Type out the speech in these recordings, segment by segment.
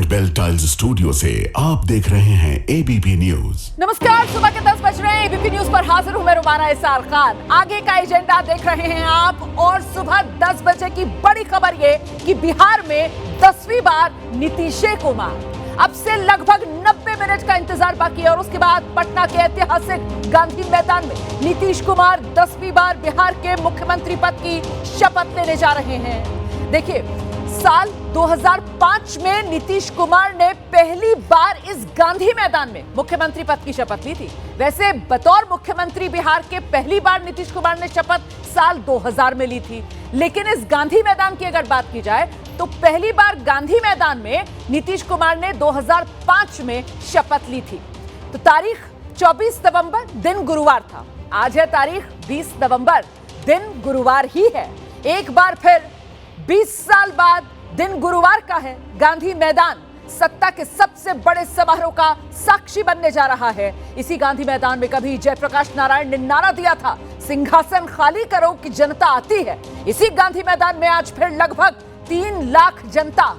Bell tiles studio से आप देख रहे हैं एबीपी न्यूज। नमस्कार, सुबह के 10 बज रहे हैं। एबीपी न्यूज पर हाजिर हूं मैं रुमाना इसार खान। आगे का एजेंडा देख रहे हैं आप और सुबह 10 बजे की बड़ी खबर ये कि बिहार में 10वीं बार नीतीश कुमार। अब से लगभग 90 मिनट का इंतजार बाकी है और उसके बाद पटना के ऐतिहासिक गांधी मैदान में नीतीश कुमार 10वीं बार बिहार के मुख्यमंत्री पद की शपथ लेने जा रहे हैं। देखिए, साल 2005 में नीतीश कुमार ने पहली बार इस गांधी मैदान में मुख्यमंत्री पद की शपथ ली थी। वैसे बतौर मुख्यमंत्री बिहार के पहली बार नीतीश कुमार ने शपथ साल 2000 में ली थी, लेकिन इस गांधी मैदान की अगर बात की जाए तो पहली बार गांधी मैदान में नीतीश कुमार ने 2005 में शपथ ली थी। तो तारीख 24 नवंबर, दिन गुरुवार था। आज है तारीख 20 नवंबर, दिन गुरुवार ही है। एक बार फिर 20 साल बाद दिन गुरुवार का है। गांधी मैदान सत्ता के सबसे बड़े समारोह का साक्षी बनने जा रहा है। इसी गांधी मैदान में कभी जयप्रकाश नारायण ने नारा दिया था, सिंहासन खाली करो कि जनता आती है। इसी गांधी मैदान में आज फिर लगभग 3 लाख जनता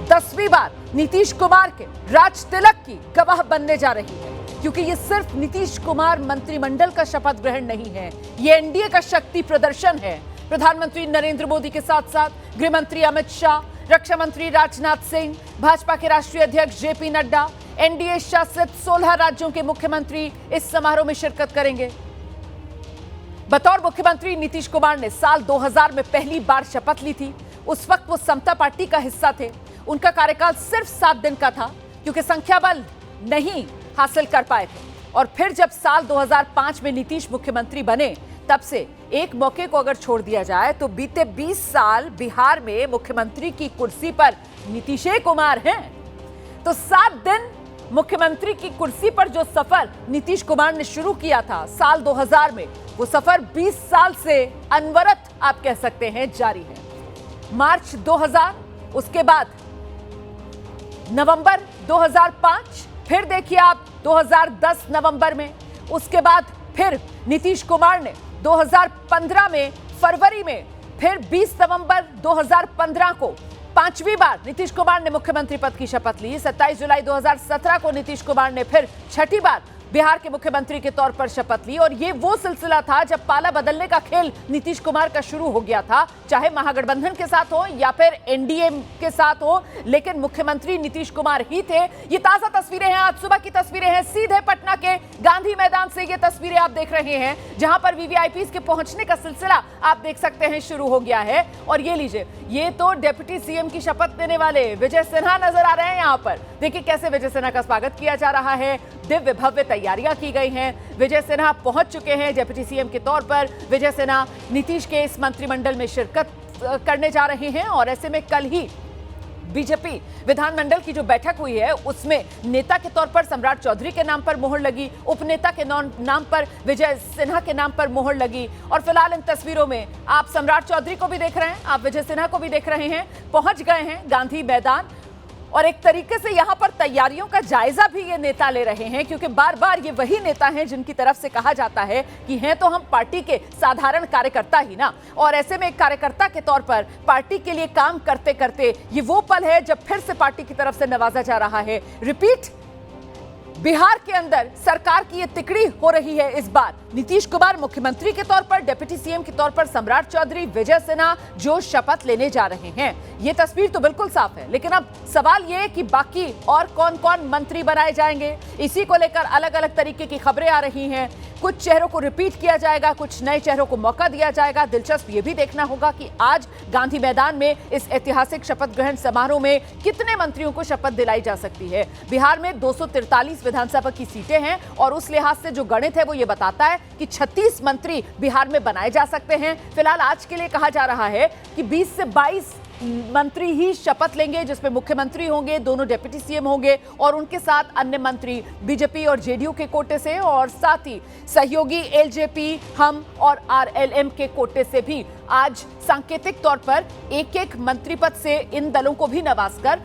10वीं बार नीतीश कुमार के राज तिलक की गवाह बनने जा रही है। क्योंकि ये सिर्फ नीतीश कुमार मंत्रिमंडल का शपथ ग्रहण नहीं है, ये एनडीए का शक्ति प्रदर्शन है। प्रधानमंत्री नरेंद्र मोदी के साथ साथ गृह मंत्री अमित शाह, रक्षा मंत्री राजनाथ सिंह, भाजपा के राष्ट्रीय अध्यक्ष जेपी नड्डा, एनडीए शासित 16 राज्यों के मुख्यमंत्री इस समारोह में शिरकत करेंगे। बतौर मुख्यमंत्री नीतीश कुमार ने साल 2000 में पहली बार शपथ ली थी। उस वक्त वो समता पार्टी का हिस्सा थे। उनका कार्यकाल सिर्फ 7 दिन का था क्योंकि संख्या बल नहीं हासिल कर पाए थे। और फिर जब साल 2005 में नीतीश मुख्यमंत्री बने, तब से एक मौके को अगर छोड़ दिया जाए तो बीते 20 साल बिहार में मुख्यमंत्री की कुर्सी पर नीतीश कुमार हैं। तो 7 दिन मुख्यमंत्री की कुर्सी पर जो सफर नीतीश कुमार ने शुरू किया था साल 2000 में, वो सफर 20 साल से अनवरत आप कह सकते हैं जारी है। मार्च 2000, उसके बाद नवंबर 2005, फिर देखिए आप 2010 नवंबर में, उसके बाद फिर नीतीश कुमार ने 2015 में फरवरी में, फिर 20 नवंबर 2015 को 5वीं बार नीतीश कुमार ने मुख्यमंत्री पद की शपथ ली। 27 जुलाई 2017 को नीतीश कुमार ने फिर 6ठी बार बिहार के मुख्यमंत्री के तौर पर शपथ ली। और ये वो सिलसिला था जब पाला बदलने का खेल नीतीश कुमार का शुरू हो गया था, चाहे महागठबंधन के साथ हो या फिर एनडीए के साथ हो, लेकिन मुख्यमंत्री नीतीश कुमार ही थे। ये ताजा तस्वीरें हैं, आज सुबह की तस्वीरें हैं, सीधे पटना के गांधी मैदान से ये तस्वीरें आप देख रहे हैं, जहां पर वीवीआईपीज के पहुंचने का सिलसिला आप देख सकते हैं शुरू हो गया है। और ये लीजिए, ये तो डिप्टी सीएम की शपथ लेने वाले विजय सिन्हा नजर आ रहे हैं। यहाँ पर देखिए कैसे विजय सिन्हा का स्वागत किया जा रहा है। दिव्य भव्य तैयारियां की गई हैं। विजय सिन्हा पहुंच चुके हैं डिप्टी सीएम के तौर पर। विजय सिन्हा नीतीश के इस मंत्रिमंडल में शिरकत करने जा रहे हैं और ऐसे में कल ही बीजेपी विधानमंडल की जो बैठक हुई है उसमें नेता के तौर पर सम्राट चौधरी के नाम पर मोहर लगी, उपनेता के नाम पर विजय सिन्हा के नाम पर मोहर लगी। और फिलहाल इन तस्वीरों में आप सम्राट चौधरी को भी देख रहे हैं, आप विजय सिन्हा को भी देख रहे हैं। पहुंच गए हैं गांधी मैदान और एक तरीके से यहां पर तैयारियों का जायजा भी ये नेता ले रहे हैं, क्योंकि बार बार ये वही नेता हैं जिनकी तरफ से कहा जाता है कि हैं तो हम पार्टी के साधारण कार्यकर्ता ही ना। और ऐसे में एक कार्यकर्ता के तौर पर पार्टी के लिए काम करते करते ये वो पल है जब फिर से पार्टी की तरफ से नवाजा जा रहा है। रिपीट, बिहार के अंदर सरकार की ये तिकड़ी हो रही है इस बार। नीतीश कुमार मुख्यमंत्री के तौर पर, डिप्टी सीएम के तौर पर सम्राट चौधरी, विजय सिन्हा जो शपथ लेने जा रहे हैं। ये तस्वीर तो बिल्कुल साफ है, लेकिन अब सवाल ये कि बाकी और कौन कौन मंत्री बनाए जाएंगे, इसी को लेकर अलग अलग तरीके की खबरें आ रही हैं। कुछ चेहरों को रिपीट किया जाएगा, कुछ नए चेहरों को मौका दिया जाएगा। दिलचस्प ये भी देखना होगा कि आज गांधी मैदान में इस ऐतिहासिक शपथ ग्रहण समारोह में कितने मंत्रियों को शपथ दिलाई जा सकती है। बिहार में 243 विधानसभा की सीटें हैं और उस लिहाज से जो गणित है वो ये बताता है कि 36 मंत्री बिहार में बनाए जा सकते हैं। फिलहाल आज के लिए कहा जा रहा है कि 20 से 22 मंत्री ही शपथ लेंगे, जिसमें मुख्यमंत्री होंगे, दोनों डिप्टी सीएम होंगे और उनके साथ अन्य मंत्री बीजेपी और जेडीयू के कोटे से और साथ ही सहयोगी एलजेपी, हम और आरएलएम के कोटे से भी आज सांकेतिक तौर पर एक एक मंत्री पद से इन दलों को भी नवाजकर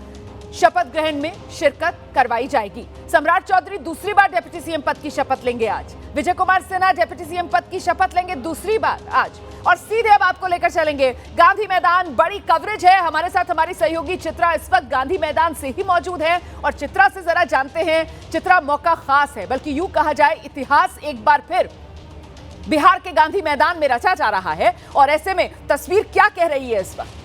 शपथ ग्रहण में शिरकत करवाई जाएगी। सम्राट चौधरी दूसरी बार डिप्टी सीएम पद की शपथ लेंगे आज। विजय कुमार सिन्हा डिप्टी सीएम पद की शपथ लेंगे दूसरी बार आज। और सीधे अब आपको लेकर चलेंगे गांधी मैदान। बड़ी कवरेज है, हमारे साथ हमारी सहयोगी चित्रा इस वक्त गांधी मैदान से ही मौजूद है और चित्रा से जरा जानते हैं। चित्रा, मौका खास है, बल्कि यूं कहा जाए इतिहास एक बार फिर बिहार के गांधी मैदान में रचा जा रहा है और ऐसे में तस्वीर क्या कह रही है इस वक्त?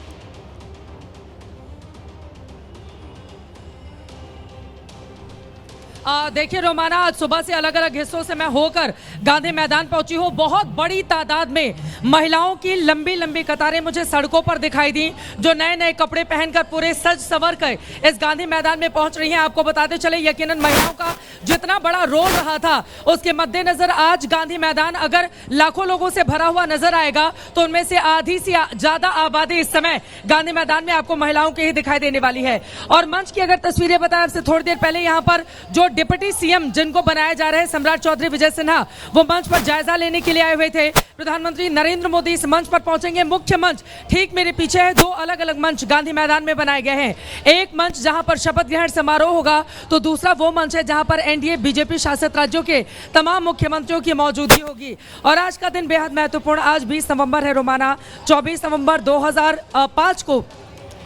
देखिए रोमाना, आज सुबह से अलग अलग हिस्सों से मैं होकर गांधी मैदान पहुंची हूं। बहुत बड़ी तादाद में महिलाओं की लंबी लंबी कतारें मुझे सड़कों पर दिखाई दी, जो नए नए कपड़े पहनकर पूरे सज संवर कर इस गांधी मैदान में पहुंच रही हैं। आपको बताते चले, यकीनन महिलाओं का जितना बड़ा रोल रहा था उसके मद्देनजर आज गांधी मैदान अगर लाखों लोगों से भरा हुआ नजर आएगा तो उनमें से आधी से ज्यादा आबादी इस समय गांधी मैदान में आपको महिलाओं की ही दिखाई देने वाली है। और मंच की अगर तस्वीरें बताएं, आपसे थोड़ी देर पहले यहाँ पर जो डिप्टी सीएम जिनको बनाया जा रहे हैं सम्राट चौधरी विजय सिन्हा, वो मंच पर जायजा लेने के लिए आए हुए थे। प्रधानमंत्री नरेंद्र मोदी इस मंच पर पहुंचेंगे। मुख्य मंच ठीक मेरे पीछे है। दो अलग अलग मंच गांधी मैदान में बनाए गए हैं। एक मंच जहां पर शपथ ग्रहण समारोह होगा, तो दूसरा वो मंच है जहां पर एनडीए बीजेपी शासित राज्यों के तमाम मुख्यमंत्रियों की मौजूदगी होगी। और आज का दिन बेहद महत्वपूर्ण, आज 20 नवंबर है रोमाना। 24 नवंबर 2005 को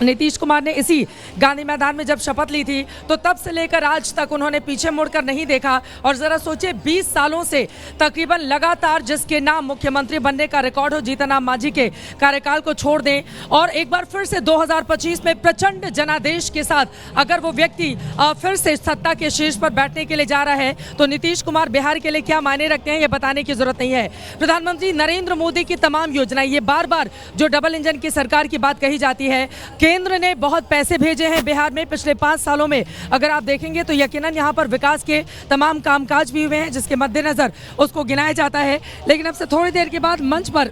नीतीश कुमार ने इसी गांधी मैदान में जब शपथ ली थी, तो तब से लेकर आज तक उन्होंने पीछे मुड़कर नहीं देखा। और जरा सोचे, 20 सालों से तकरीबन लगातार जिसके नाम मुख्यमंत्री बनने का रिकॉर्ड हो, जीतन राम मांझी के कार्यकाल को छोड़ दें और एक बार फिर से 2025 में प्रचंड जनादेश के साथ अगर वो व्यक्ति फिर से सत्ता के शीर्ष पर बैठने के लिए जा रहा है, तो नीतीश कुमार बिहार के लिए क्या मायने रखते हैं ये बताने की जरूरत नहीं है। प्रधानमंत्री नरेंद्र मोदी की तमाम योजनाएं, ये बार बार जो डबल इंजन की सरकार की बात कही जाती है, केंद्र ने बहुत पैसे भेजे हैं बिहार में पिछले 5 सालों में। अगर आप देखेंगे तो यकीनन यहां पर विकास के तमाम कामकाज भी हुए हैं, जिसके मद्देनजर उसको गिनाया जाता है। लेकिन अब से थोड़ी देर के बाद मंच पर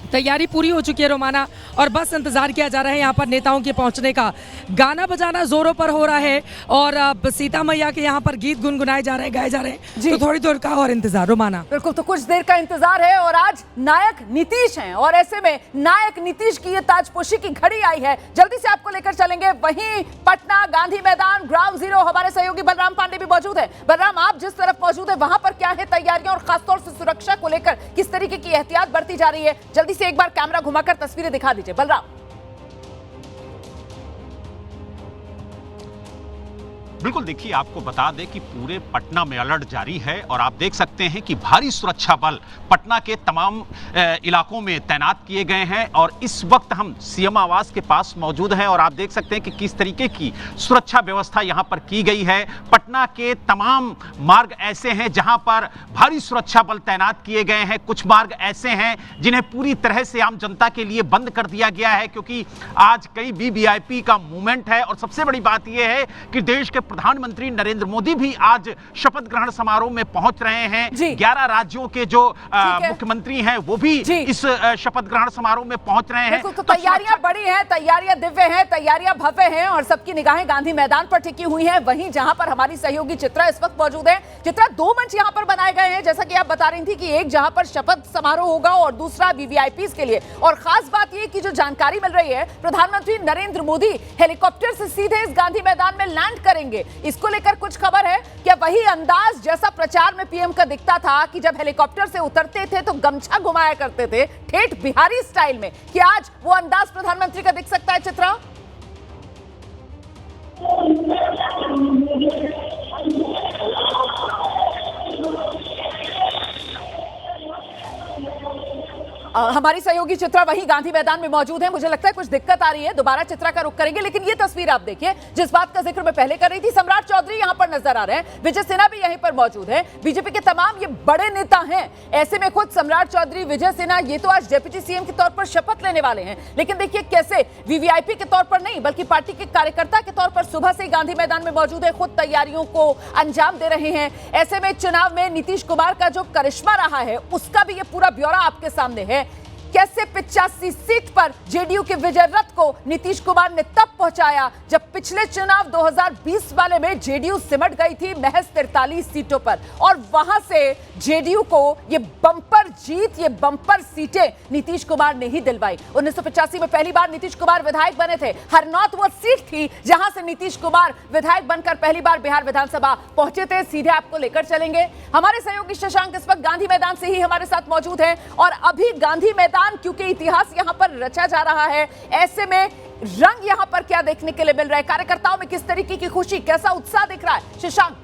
तैयारी पूरी हो चुकी है रोमाना, और बस इंतजार किया जा रहा है यहाँ पर नेताओं के पहुंचने का। गाना बजाना जोरों पर हो रहा है और सीता मैया के यहाँ पर गीत गुनगुनाए जा रहे हैं, गाए जा रहे हैं। तो थोड़ी देर का और इंतजार रोमाना। बिल्कुल, तो कुछ देर का इंतजार है और आज नायक नीतीश हैं और ऐसे में नायक नीतीश की ये ताजपोशी की घड़ी आई है। जल्दी से आपको लेकर चलेंगे वहीं पटना गांधी मैदान ग्राउंड जीरो। हमारे सहयोगी बलराम पांडे भी मौजूद है। बलराम, आप जिस तरफ मौजूद है वहां पर क्या है तैयारियां और खासतौर से सुरक्षा को लेकर किस तरीके की एहतियात बरती जा रही है? जल्दी से एक बार कैमरा घुमाकर तस्वीरें दिखा दीजिए बलराम। बिल्कुल, देखिए आपको बता दें कि पूरे पटना में अलर्ट जारी है और आप देख सकते हैं कि भारी सुरक्षा बल पटना के तमाम इलाकों में तैनात किए गए हैं। और इस वक्त हम सीएम आवास के पास मौजूद हैं और आप देख सकते हैं कि किस तरीके की सुरक्षा व्यवस्था यहां पर की गई है। पटना के तमाम मार्ग ऐसे हैं जहां पर भारी सुरक्षा बल तैनात किए गए हैं। कुछ मार्ग ऐसे हैं जिन्हें पूरी तरह से आम जनता के लिए बंद कर दिया गया है, क्योंकि आज कई वीवीआईपी का मूवमेंट है। और सबसे बड़ी बात यह है कि देश के प्रधानमंत्री नरेंद्र मोदी भी आज शपथ ग्रहण समारोह में पहुंच रहे हैं। 11 राज्यों के जो मुख्यमंत्री हैं वो भी इस शपथ ग्रहण समारोह में पहुंच रहे हैं। तो तैयारियां बड़ी हैं, तैयारियां दिव्य हैं, तैयारियां भव्य हैं और सबकी निगाहें गांधी मैदान पर टिकी हुई हैं। वहीं जहां पर हमारी सहयोगी चित्रा इस वक्त मौजूद है। चित्रा, 2 मंच यहां पर बनाए गए हैं, जैसा कि आप बता रही थी कि एक जहां पर शपथ समारोह होगा और दूसरा वीवीआईपी के लिए। और खास बात यह कि जो जानकारी मिल रही है, प्रधानमंत्री नरेंद्र मोदी हेलीकॉप्टर से सीधे इस गांधी मैदान में लैंड करेंगे। इसको लेकर कुछ खबर है क्या? वही अंदाज जैसा प्रचार में पीएम का दिखता था कि जब हेलीकॉप्टर से उतरते थे तो गमछा घुमाया करते थे ठेठ बिहारी स्टाइल में, कि आज वो अंदाज प्रधानमंत्री का दिख सकता है चित्रा? हमारी सहयोगी चित्रा वही गांधी मैदान में मौजूद है। मुझे लगता है कुछ दिक्कत आ रही है, दोबारा चित्रा का रुख करेंगे। लेकिन ये तस्वीर आप देखिए, जिस बात का जिक्र मैं पहले कर रही थी, सम्राट चौधरी यहां पर नजर आ रहे हैं, विजय सिन्हा भी यहीं पर मौजूद है, बीजेपी के तमाम ये बड़े नेता हैं। ऐसे में खुद सम्राट चौधरी, विजय सिन्हा, ये तो आज डिप्टी सीएम के तौर पर शपथ लेने वाले हैं। लेकिन देखिए कैसे वीवीआईपी के तौर पर नहीं, बल्कि पार्टी के कार्यकर्ता के तौर पर सुबह से गांधी मैदान में मौजूद है, खुद तैयारियों को अंजाम दे रहे हैं। ऐसे में चुनाव में नीतीश कुमार का जो करिश्मा रहा है, उसका भी ये पूरा ब्यौरा आपके सामने है। कैसे 85 सीट पर जेडीयू के विजय रथ को नीतीश कुमार ने तब पहुंचाया जब पिछले चुनाव 2020 वाले में जेडीयू सिमट गई थी महज 43 सीटों पर, और वहां से जेडीयू को ये बम्पर जीत, ये बम्पर सीटें नीतीश कुमार ने ही दिलवाई। 1985 में पहली बार नीतीश कुमार विधायक बने थे। हरनौत वो सीट थी जहां से नीतीश कुमार विधायक बनकर पहली बार बिहार विधानसभा पहुंचे थे। सीधे आपको लेकर चलेंगे, हमारे सहयोगी शशांक इस वक्त गांधी मैदान से ही हमारे साथ मौजूद है, और अभी गांधी मैदान क्योंकि इतिहास यहां पर रचा जा रहा है, ऐसे में रंग यहां पर क्या देखने के लिए मिल रहा है, कार्यकर्ताओं में किस तरीके की खुशी, कैसा उत्साह दिख रहा है शशांक?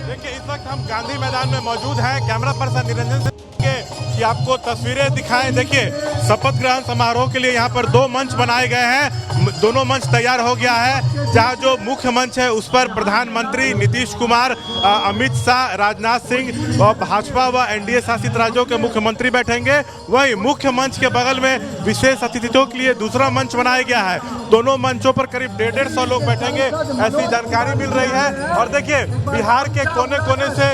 देखिए, इस वक्त हम गांधी मैदान में मौजूद हैं। कैमरा पर्सन निरंजन से कि आपको तस्वीरें दिखाएं। देखिए, शपथ ग्रहण समारोह के लिए यहाँ पर 2 मंच बनाए गए हैं। दोनों मंच तैयार हो गया है। जहाँ जो मुख्य मंच है उस पर प्रधानमंत्री नीतीश कुमार, अमित शाह, राजनाथ सिंह और भाजपा व एनडीए शासित राज्यों के मुख्यमंत्री बैठेंगे। वहीं मुख्य मंच के बगल में विशेष अतिथियों के लिए दूसरा मंच बनाया गया है। दोनों मंचों पर करीब 150 लोग बैठेंगे, ऐसी जानकारी मिल रही है। और देखिए, बिहार के कोने कोने से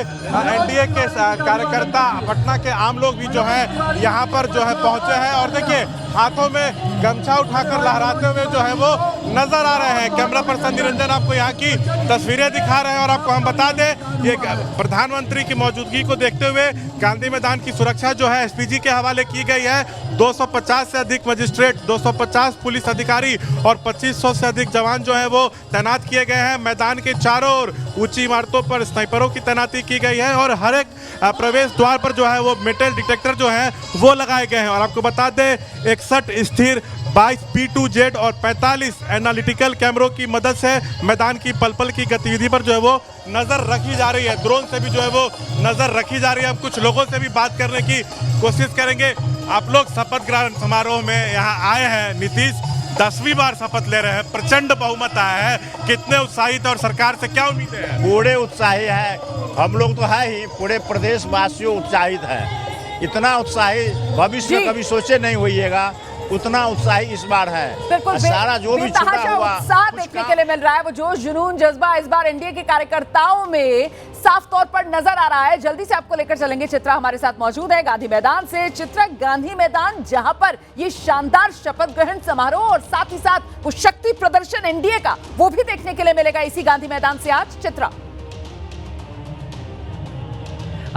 एनडीए के कार्यकर्ता, पटना के आम लोग भी जो है यहाँ पर जो है पहुंचे हैं। और देखिए, हाथों में गमछा उठाकर लहराते हुए जो है वो नजर आ रहे हैं। कैमरा पर्सन निरंजन आपको यहाँ की तस्वीरें दिखा रहे हैं। और आपको हम बता दें, ये प्रधानमंत्री की मौजूदगी को देखते हुए गांधी मैदान की सुरक्षा जो है एसपीजी के हवाले की गई है। 250 से अधिक मजिस्ट्रेट, 250 पुलिस अधिकारी और 2500 से अधिक जवान जो है वो तैनात किए गए हैं। मैदान के चारों ओर ऊंची इमारतों पर स्नाइपरों की तैनाती की गई है और हर एक प्रवेश द्वार पर जो है वो मेटल डिटेक्टर जो है वो लगाए गए हैं। और आपको बता दें, 61 स्थिर 22 P2Z और 45 एनालिटिकल कैमरों की मदद से मैदान की पल पल की गतिविधि पर जो है वो नजर रखी जा रही है। ड्रोन से भी जो है वो नजर रखी जा रही है। हम कुछ लोगों से भी बात करने की कोशिश करेंगे। आप लोग शपथ ग्रहण समारोह में यहाँ आए हैं, नीतीश 10वीं बार शपथ ले रहे हैं, प्रचंड बहुमत आया है, कितने उत्साहित और सरकार से क्या उम्मीदें हैं? पूरे उत्साही है, हम लोग तो है ही, पूरे प्रदेश वासियों उत्साहित है। इतना उत्साही भविष्य में कभी सोचे नहीं होइएगा, उतना उत्साही इस बार है। बिल्कुल, सारा जो भी छुटा हुआ उत्साह देखने के लिए मिल रहा है, वो जोश, जुनून, जज्बा इस बार एनडीए के कार्यकर्ताओं में साफ तौर पर नजर आ रहा है। जल्दी से आपको लेकर चलेंगे, चित्रा हमारे साथ मौजूद है गांधी मैदान से। चित्रा, गांधी मैदान जहां पर ये शानदार शपथ ग्रहण समारोह और साथ ही साथ वो शक्ति प्रदर्शन एनडीए का, वो भी देखने के लिए मिलेगा इसी गांधी मैदान से आज। चित्रा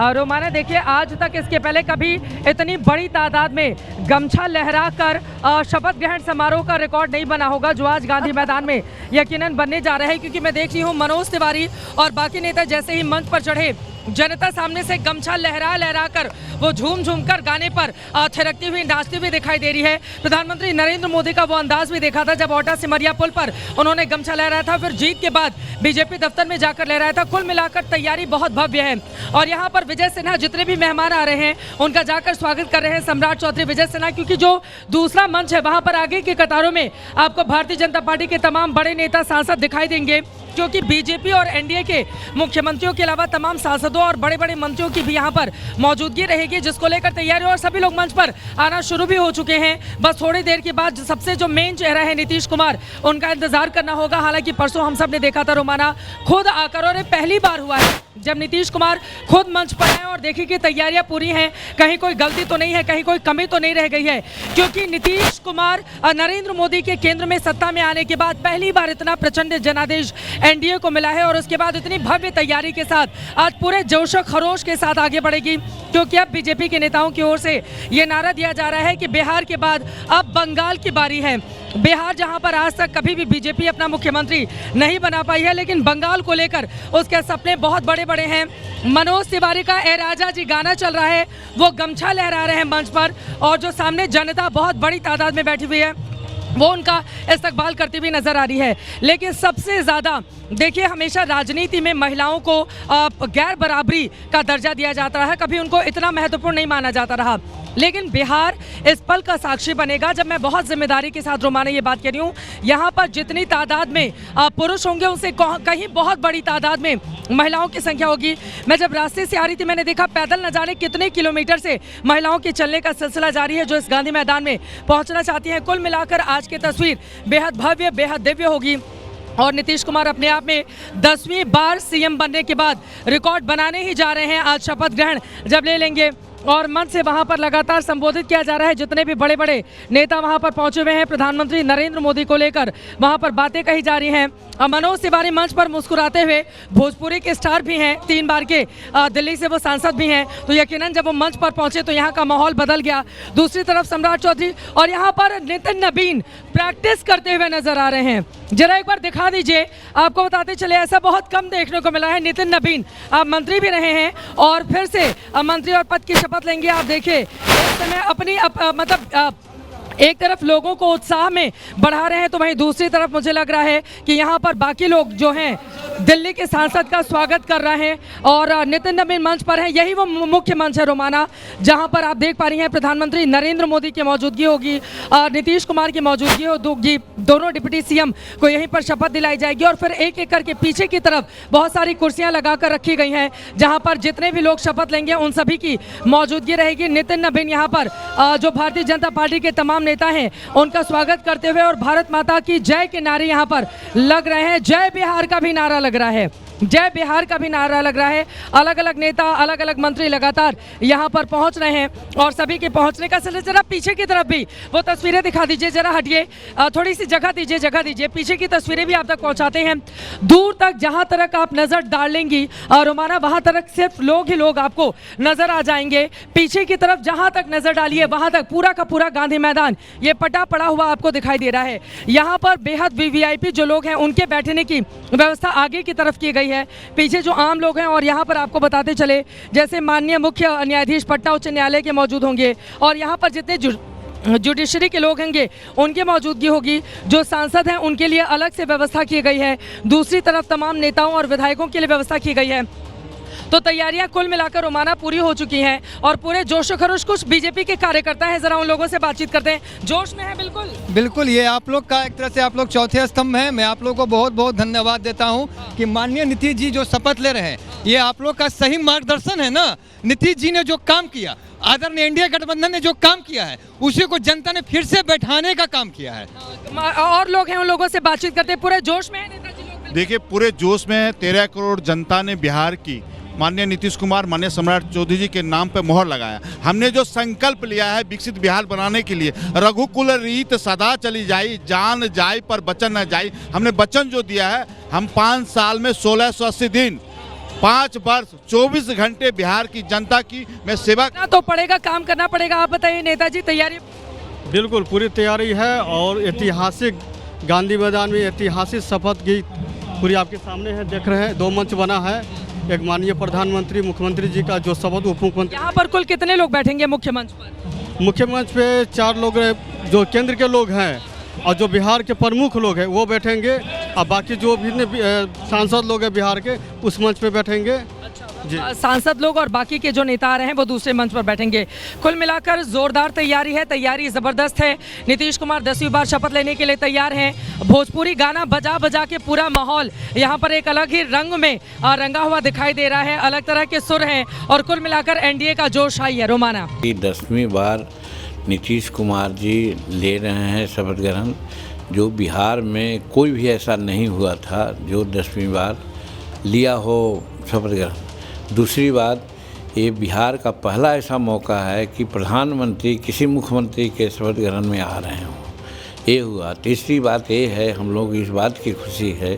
रोमाना, देखिए, आज तक इसके पहले कभी इतनी बड़ी तादाद में गमछा लहराकर शपथ ग्रहण समारोह का रिकॉर्ड नहीं बना होगा जो आज गांधी मैदान में यकीनन बनने जा रहा है। क्योंकि मैं देख रही हूँ मनोज तिवारी और बाकी नेता जैसे ही मंच पर चढ़े, जनता सामने से गमछा लहरा लहरा कर वो झूम झूम कर गाने पर थिरकती हुई, नाचती हुई दिखाई दे रही है। प्रधानमंत्री नरेंद्र मोदी का वो अंदाज भी देखा था जब ओटा सिमरिया पुल पर उन्होंने गमछा लहराया था, फिर जीत के बाद बीजेपी दफ्तर में जाकर लहराया था। कुल मिलाकर तैयारी बहुत भव्य है। और यहाँ पर विजय सिन्हा, जितने भी मेहमान आ रहे हैं उनका जाकर स्वागत कर रहे हैं सम्राट चौधरी विजय सिन्हा, क्योंकि जो दूसरा मंच है वहां पर आगे की कतारों में आपको भारतीय जनता पार्टी के तमाम बड़े नेता, सांसद दिखाई देंगे। क्योंकि बीजेपी और एनडीए के मुख्यमंत्रियों के अलावा तमाम सांसदों और बड़े बड़े मंत्रियों की भी यहां पर मौजूदगी रहेगी, जिसको लेकर तैयारी, और सभी लोग मंच पर आना शुरू भी हो चुके हैं। बस थोड़ी देर के बाद सबसे जो मेन चेहरा है नीतीश कुमार, उनका इंतजार करना होगा। हालांकि परसों हम सब ने देखा था रोमाना, खुद आकर, और पहली बार हुआ है जब नीतीश कुमार खुद मंच पर आए और देखिए कि तैयारियां पूरी हैं, कहीं कोई गलती तो नहीं है, कहीं कोई कमी तो नहीं रह गई है। क्योंकि नीतीश कुमार नरेंद्र मोदी के केंद्र में सत्ता में आने के बाद पहली बार इतना प्रचंड जनादेश एनडीए को मिला है, और उसके बाद इतनी भव्य तैयारी के साथ आज पूरे जोश और खरोश के साथ आगे बढ़ेगी। क्योंकि अब बीजेपी के नेताओं की ओर से ये नारा दिया जा रहा है कि बिहार के बाद अब बंगाल की बारी है। बिहार जहां पर आज तक कभी भी बीजेपी अपना मुख्यमंत्री नहीं बना पाई है, लेकिन बंगाल को लेकर उसके सपने बहुत बड़े बड़े हैं। मनोज तिवारी का ए राजा जी गाना चल रहा है, वो गमछा लहरा रहे हैं मंच पर, और जो सामने जनता बहुत बड़ी तादाद में बैठी हुई है वो उनका इस्तकबाल करती हुई नजर आ रही है। लेकिन सबसे ज़्यादा देखिए, हमेशा राजनीति में महिलाओं को गैर बराबरी का दर्जा दिया जाता है, कभी उनको इतना महत्वपूर्ण नहीं माना जाता रहा। लेकिन बिहार इस पल का साक्षी बनेगा जब मैं बहुत जिम्मेदारी के साथ रोमाना ये बात कह रही हूँ, यहाँ पर जितनी तादाद में पुरुष होंगे उनसे कहीं बहुत बड़ी तादाद में महिलाओं की संख्या होगी। मैं जब रास्ते से आ रही थी मैंने देखा पैदल न जाने कितने किलोमीटर से महिलाओं के चलने का सिलसिला जारी है जो इस गांधी मैदान में पहुँचना चाहती हैं। कुल मिलाकर आज की तस्वीर बेहद भव्य, बेहद दिव्य होगी। और नीतीश कुमार अपने आप में 10वीं बार सीएम बनने के बाद रिकॉर्ड बनाने ही जा रहे हैं। आज शपथ ग्रहण जब ले लेंगे और मंच से वहां पर लगातार संबोधित किया जा रहा है। जितने भी बड़े बड़े नेता वहां पर पहुंचे हुए हैं, प्रधानमंत्री नरेंद्र मोदी को लेकर वहां पर बातें कही जा रही हैं। मनोज तिवारी मंच पर मुस्कुराते हुए, भोजपुरी के स्टार भी हैं, 3 बार के दिल्ली से वो सांसद भी हैं, तो यकीनन जब वो मंच पर पहुंचे तो यहाँ का माहौल बदल गया। दूसरी तरफ सम्राट चौधरी और यहाँ पर नितिन नबीन प्रैक्टिस करते हुए नजर आ रहे हैं। जरा एक बार दिखा दीजिए, आपको बताते चले ऐसा बहुत कम देखने को मिला है। नितिन नबीन आप मंत्री भी रहे हैं और फिर से मंत्री और पद की शपथ लेंगे। आप देखिए इस समय अपनी एक तरफ लोगों को उत्साह में बढ़ा रहे हैं, तो वहीं दूसरी तरफ मुझे लग रहा है कि यहाँ पर बाकी लोग जो हैं दिल्ली के सांसद का स्वागत कर रहे हैं और नितिन नबीन मंच पर हैं। यही वो मुख्य मंच है रोमाना, जहाँ पर आप देख पा रही हैं प्रधानमंत्री नरेंद्र मोदी की मौजूदगी होगी, नीतीश कुमार की मौजूदगी होगी, दोनों डिप्टी सीएम को यहीं पर शपथ दिलाई जाएगी और फिर एक एक करके पीछे की तरफ बहुत सारी कुर्सियाँ लगाकर रखी गई हैं, जहाँ पर जितने भी लोग शपथ लेंगे उन सभी की मौजूदगी रहेगी। नितिन नबीन यहाँ पर जो भारतीय जनता पार्टी के तमाम नेता हैं उनका स्वागत करते हुए और भारत माता की जय के नारे यहाँ पर लग रहे हैं। जय बिहार का भी नारा लग रहा है, जय बिहार का भी नारा लग रहा है। अलग अलग नेता, अलग अलग मंत्री लगातार यहाँ पर पहुँच रहे हैं और सभी के पहुँचने का सिलसिला। जरा पीछे की तरफ भी वो तस्वीरें दिखा दीजिए, जरा हटिए, थोड़ी सी जगह दीजिए। पीछे की तस्वीरें भी आप तक पहुँचाते हैं। दूर तक जहाँ तक आप नज़र डाल लेंगी रोमाना, वहाँ तक सिर्फ लोग ही लोग आपको नज़र आ जाएंगे। पीछे की तरफ जहाँ तक नज़र डालिए वहाँ तक पूरा का पूरा गांधी मैदान ये पटा पड़ा हुआ आपको दिखाई दे रहा है। यहाँ पर बेहद वीवीआईपी जो लोग हैं उनके बैठने की व्यवस्था आगे की तरफ की गई है, पीछे जो आम लोग हैं। और यहाँ पर आपको बताते चले जैसे माननीय मुख्य न्यायाधीश पटना उच्च न्यायालय के मौजूद होंगे और यहाँ पर जितने जुडिशरी के लोग होंगे उनकी मौजूदगी होगी। जो सांसद हैं उनके लिए अलग से व्यवस्था की गई है, दूसरी तरफ तमाम नेताओं और विधायकों के लिए व्यवस्था की गई है। तो तैयारियां कुल मिलाकर रोमाना पूरी हो चुकी हैं और पूरे जोश खरोश। कुछ बीजेपी के कार्यकर्ता हैं, जरा उन लोगों से बातचीत करते हैं। जोश में है बिल्कुल। ये आप लोग का एक तरह से आप लोग चौथे स्तंभ हैं। मैं आप लोग को बहुत बहुत धन्यवाद देता हूं कि माननीय नीतीश जी जो शपथ ले रहे हैं ये आप लोग का सही मार्गदर्शन है ना। नीतीश जी ने जो काम किया, आदरणीय एनडीए गठबंधन ने जो काम किया है उसी को जनता ने फिर से बैठाने का काम किया है। और लोग हैं, उन लोगों से बातचीत करते हैं। पूरे जोश में है नेताजी लोग? देखिए पूरे जोश में है। 13 करोड़ जनता ने बिहार की माननीय नीतीश कुमार, माननीय सम्राट चौधरी जी के नाम पर मोहर लगाया। हमने जो संकल्प लिया है विकसित बिहार बनाने के लिए, रघुकुल रीत सदा चली जाई, जान जाई पर बचन न जाई। हमने वचन जो दिया है, हम 5 साल में 1680 दिन, 5 वर्ष 24 घंटे बिहार की जनता की मैं सेवा। तो पड़ेगा, काम करना पड़ेगा। आप बताइए नेताजी, तैयारी? बिल्कुल पूरी तैयारी है और ऐतिहासिक गांधी मैदान में ऐतिहासिक शपथ की पूरी आपके सामने है, देख रहे हैं। 2 मंच बना है, एक माननीय प्रधानमंत्री मुख्यमंत्री जी का जो शपथ, उप मुख्यमंत्री। यहाँ पर कुल कितने लोग बैठेंगे मुख्य मंच पर? मुख्य मंच पे 4 लोग जो केंद्र के लोग हैं और जो बिहार के प्रमुख लोग हैं वो बैठेंगे और बाकी जो भी सांसद लोग हैं बिहार के उस मंच पे बैठेंगे। सांसद लोग और बाकी के जो नेता आ रहे हैं वो दूसरे मंच पर बैठेंगे। कुल मिलाकर जोरदार तैयारी है, तैयारी जबरदस्त है। नीतीश कुमार 10वीं बार शपथ लेने के लिए तैयार हैं। भोजपुरी गाना बजा बजा के पूरा माहौल यहाँ पर एक अलग ही रंग में रंगा हुआ दिखाई दे रहा है, अलग तरह के सुर हैं और कुल मिलाकर एनडीए का जोश आई है। रोमाना, 10वीं बार नीतीश कुमार जी ले रहे हैं शपथ ग्रहण, जो बिहार में कोई भी ऐसा नहीं हुआ था जो 10वीं बार लिया हो शपथ ग्रहण। दूसरी बात, ये बिहार का पहला ऐसा मौका है कि प्रधानमंत्री किसी मुख्यमंत्री के शपथ ग्रहण में आ रहे हों, ये हुआ। तीसरी बात ये है, हम लोग इस बात की खुशी है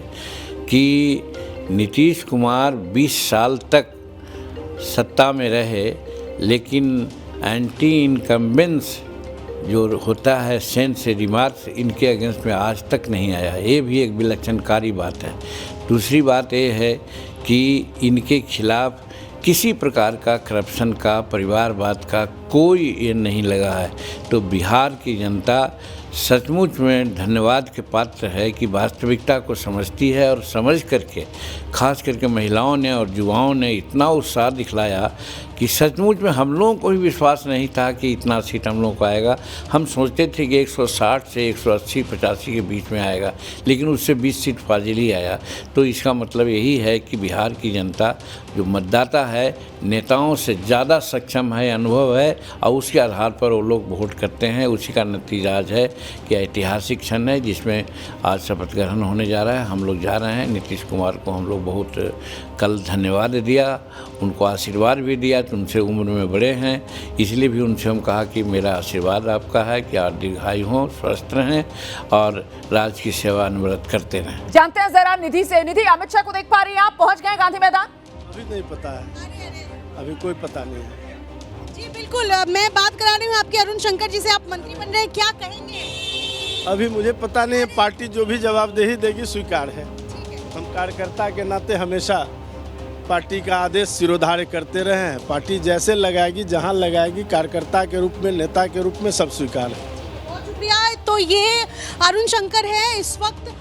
कि नीतीश कुमार 20 साल तक सत्ता में रहे, लेकिन एंटी इनकम्बेंस जो होता है सेंस रिमार्क्स, इनके अगेंस्ट में आज तक नहीं आया। ये भी एक विलक्षणकारी बात है। दूसरी बात ये है कि इनके खिलाफ किसी प्रकार का करप्शन का, परिवारवाद का कोई ये नहीं लगा है। तो बिहार की जनता सचमुच में धन्यवाद के पात्र है कि वास्तविकता को समझती है और समझ करके खास करके महिलाओं ने और युवाओं ने इतना उत्साह दिखलाया कि सचमुच में हम लोगों को भी विश्वास नहीं था कि इतना सीट हम लोगों को आएगा। हम सोचते थे कि 160 से 180-85 के बीच में आएगा, लेकिन उससे 20 सीट फाजिली आया। तो इसका मतलब यही है कि बिहार की जनता जो मतदाता है नेताओं से ज़्यादा सक्षम है, अनुभव है और उसके आधार पर वो लोग वोट करते हैं। उसी का नतीजा आज है कि ऐतिहासिक क्षण है जिसमें आज शपथ ग्रहण होने जा रहा है। हम लोग जा रहे हैं। नीतीश कुमार को हम लोग बहुत कल धन्यवाद दिया, उनको आशीर्वाद भी दिया। तुमसे उम्र में बड़े हैं, इसलिए भी उनसे हम कहा कि मेरा आशीर्वाद आपका है कि आप दीर्घायु हों, स्वस्थ रहें और राज्य की सेवा अनवरत करते रहें। जानते हैं जरा निधि से। निधि, अमित शाह को देख पा रही हैं आप? पहुंच गए गांधी मैदान? अभी नहीं पता है, अभी कोई पता नहीं है। जी बिल्कुल, मैं बात करा रही हूँ आपके अरुण शंकर जी से। आप मंत्री बन रहे हैं, क्या कहेंगे? अभी मुझे पता नहीं है, पार्टी जो भी जवाबदेही देगी स्वीकार है। हम कार्यकर्ता के नाते हमेशा पार्टी का आदेश सिरोधार्य करते रहे हैं। पार्टी जैसे लगाएगी, जहां लगाएगी, कार्यकर्ता के रूप में, नेता के रूप में सब स्वीकार है। बहुत शुक्रिया। तो ये अरुण शंकर है इस वक्त।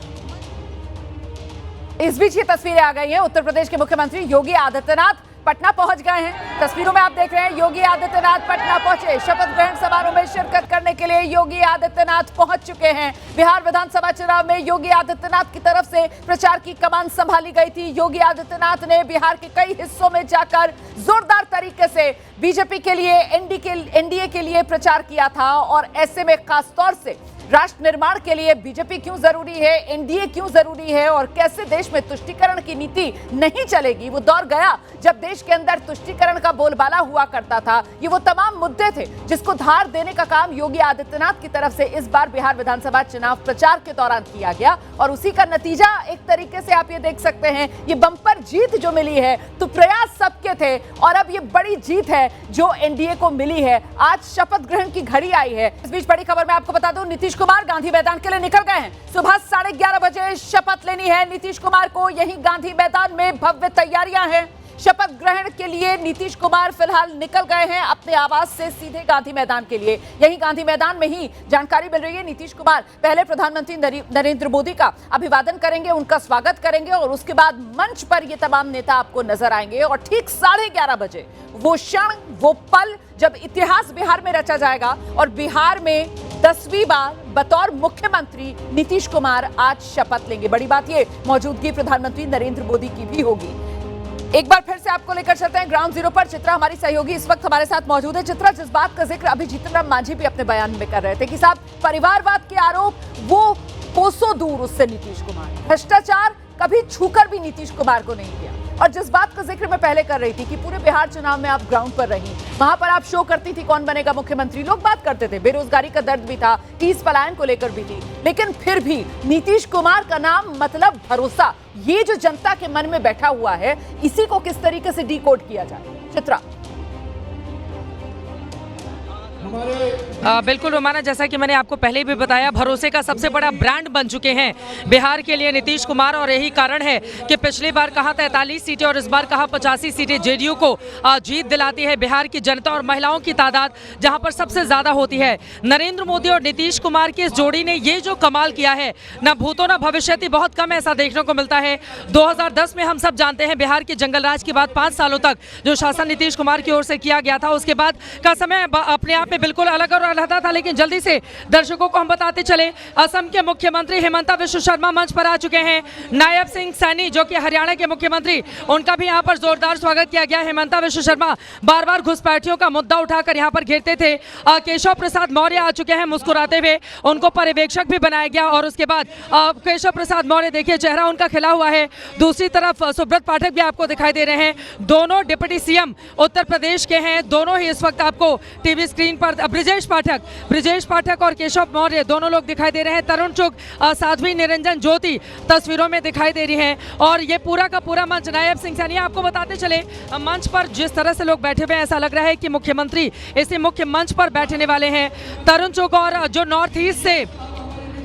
इस बीच ये तस्वीरें आ गई हैं। उत्तर प्रदेश के मुख्यमंत्री योगी आदित्यनाथ पटना पहुंच गए हैं। तस्वीरों में आप देख रहे हैं योगी आदित्यनाथ पटना पहुंचे। शपथ ग्रहण समारोह में शिरकत करने के लिए योगी आदित्यनाथ पहुंच चुके हैं। बिहार विधानसभा चुनाव में योगी आदित्यनाथ की तरफ से प्रचार की कमान संभाली गई थी। योगी आदित्यनाथ ने बिहार के कई हिस्सों में जाकर जोरदार तरीके से बीजेपी के लिए, एनडीए के लिए प्रचार किया था। और ऐसे में खासतौर से राष्ट्र निर्माण के लिए बीजेपी क्यों जरूरी है, एनडीए क्यों जरूरी है और कैसे देश में तुष्टीकरण की नीति नहीं चलेगी। वो दौर गया जब देश के अंदर तुष्टीकरण का बोलबाला हुआ करता था। ये वो तमाम मुद्दे थे जिसको धार देने का काम योगी आदित्यनाथ की तरफ से इस बार बिहार विधानसभा चुनाव प्रचार के दौरान किया गया। और उसी का नतीजा एक तरीके से आप ये देख सकते हैं, ये बंपर जीत जो मिली है। तो प्रयास सबके थे और अब ये बड़ी जीत है जो एनडीए को मिली है। आज शपथ ग्रहण की घड़ी आई है। इस बीच बड़ी खबर मैं आपको बता दूं, नीतीश कुमार गांधी मैदान के लिए निकल गए हैं। सुबह 11:30 बजे शपथ लेनी है नीतीश कुमार को। यही गांधी मैदान में भव्य तैयारियां हैं। शपथ ग्रहण के लिए नीतीश कुमार फिलहाल निकल गए हैं अपने आवास से सीधे गांधी मैदान के लिए। यही गांधी मैदान में ही जानकारी मिल रही है, नीतीश कुमार पहले प्रधानमंत्री नरेंद्र मोदी का अभिवादन करेंगे, उनका स्वागत करेंगे और उसके बाद मंच पर ये तमाम नेता आपको नजर आएंगे। और ठीक 11:30 बजे वो क्षण, वो पल जब इतिहास बिहार में रचा जाएगा और बिहार में 10वीं बार बतौर मुख्यमंत्री नीतीश कुमार आज शपथ लेंगे। बड़ी बात ये, मौजूदगी प्रधानमंत्री नरेंद्र मोदी की भी होगी। एक बार फिर से आपको लेकर चलते हैं ग्राउंड जीरो पर। चित्रा हमारी सहयोगी इस वक्त हमारे साथ मौजूद है। चित्रा, जिस बात का जिक्र अभी जीतन राम मांझी भी अपने बयान में कर रहे थे कि साहब परिवारवाद के आरोप वो कोसों दूर उससे नीतीश कुमार, भ्रष्टाचार कभी छूकर भी नीतीश कुमार को नहीं किया। और जिस बात का जिक्र मैं पहले कर रही थी कि पूरे बिहार चुनाव में आप ग्राउंड पर रही, वहां पर आप शो करती थी कौन बनेगा मुख्यमंत्री, लोग बात करते थे, बेरोजगारी का दर्द भी था, तीस पलायन को लेकर भी थी, लेकिन फिर भी नीतीश कुमार का नाम मतलब भरोसा, ये जो जनता के मन में बैठा हुआ है, इसी को किस तरीके से डिकोड किया जाए? चित्रा। बिल्कुल रोमाना, जैसा कि मैंने आपको पहले भी बताया, भरोसे का सबसे बड़ा ब्रांड बन चुके हैं बिहार के लिए नीतीश कुमार। और यही कारण है कि पिछली बार कहा 43 सीटें और इस बार कहा 85 सीटें जेडीयू को जीत दिलाती है बिहार की जनता। और महिलाओं की तादाद जहां पर सबसे ज्यादा होती है। नरेंद्र मोदी और नीतीश कुमार की इस जोड़ी ने ये जो कमाल किया है, न भूतो न भविष्यति, बहुत कम ऐसा देखने को मिलता है। 2010 में हम सब जानते हैं बिहार के जंगल राज के बाद 5 सालों तक जो शासन नीतीश कुमार की ओर से किया गया था, उसके बाद का समय अपने आप में बिल्कुल अलग और अलग था। लेकिन जल्दी से दर्शकों को हम बताते चले, असम के मुख्यमंत्री हिमंता विश्व शर्मा मंच पर आ चुके हैं। नायब सिंह सैनी जो कि हरियाणा के मुख्यमंत्री, उनका भी यहां पर जोरदार स्वागत किया गया। हिमंता विश्व शर्मा बार बार घुसपैठियों का मुद्दा उठाकर यहां पर घेरते थे। केशव प्रसाद मौर्य आ चुके हैं मुस्कुराते हुए, उनको पर्यवेक्षक भी बनाया गया। और उसके बाद केशव प्रसाद मौर्य, देखिए चेहरा उनका खिला हुआ है। दूसरी तरफ सुब्रत पाठक भी आपको दिखाई दे रहे हैं। दोनों डिप्टी सीएम उत्तर प्रदेश के हैं। दोनों ही इस वक्त आपको टीवी स्क्रीन पर ब्रिजेश पाठक और केशव मौर्य दोनों लोग दिखाई दे रहे हैं। तरुण चुग, साध्वी निरंजन ज्योति तस्वीरों में दिखाई दे रही हैं। और ये पूरा का पूरा मंच, नायब सिंह सैनी, आपको बताते चले मंच पर जिस तरह से लोग बैठे हुए हैं, ऐसा लग रहा है कि मुख्यमंत्री इसी मुख्य मंच पर बैठने वाले हैं। तरुण चुग और जो नॉर्थ ईस्ट से,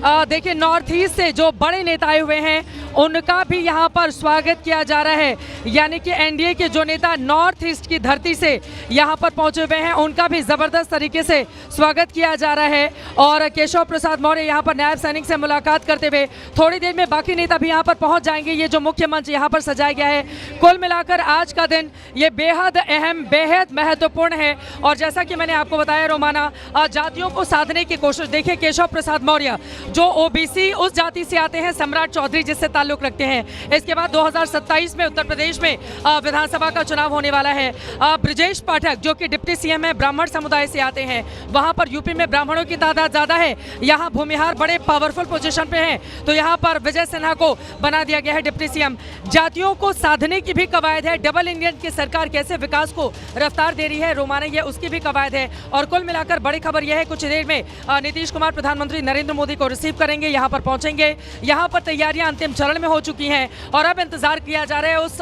देखिए नॉर्थ ईस्ट से जो बड़े नेता आए हुए हैं, उनका भी यहाँ पर स्वागत किया जा रहा है। यानी कि एनडीए के जो नेता नॉर्थ ईस्ट की धरती से यहाँ पर पहुँचे हुए हैं, उनका भी ज़बरदस्त तरीके से स्वागत किया जा रहा है। और केशव प्रसाद मौर्य यहाँ पर नायब सैनिक से मुलाकात करते हुए, थोड़ी देर में बाकी नेता भी यहाँ पर पहुँच जाएंगे। ये जो मुख्य मंच यहाँ पर सजाया गया है, कुल मिलाकर आज का दिन ये बेहद अहम, बेहद महत्वपूर्ण है। और जैसा कि मैंने आपको बताया रोमाना, जातियों को साधने की कोशिश, देखिए केशव प्रसाद मौर्य जो ओबीसी उस जाति से आते हैं, सम्राट चौधरी जिससे ताल्लुक रखते हैं। इसके बाद 2027 में उत्तर प्रदेश में विधानसभा का चुनाव होने वाला है। ब्रजेश पाठक जो कि डिप्टी सीएम है, ब्राह्मण समुदाय से आते हैं। वहां पर यूपी में ब्राह्मणों की तादाद ज्यादा है, यहाँ भूमिहार बड़े पावरफुल पोजीशन पे हैं, तो यहाँ पर विजय सिन्हा को बना दिया गया है डिप्टी सीएम। जातियों को साधने की भी कवायद है। डबल इंजन की सरकार कैसे विकास को रफ्तार दे रही है, रोमाना ये उसकी भी कवायद है। और कुल मिलाकर बड़ी खबर यह है, कुछ देर में नीतीश कुमार प्रधानमंत्री नरेंद्र मोदी को रिसीव करेंगे, यहाँ पर पहुंचेंगे। यहाँ पर तैयारियां अंतिम चरण में हो चुकी हैं और अब इंतजार किया जा रहा है उस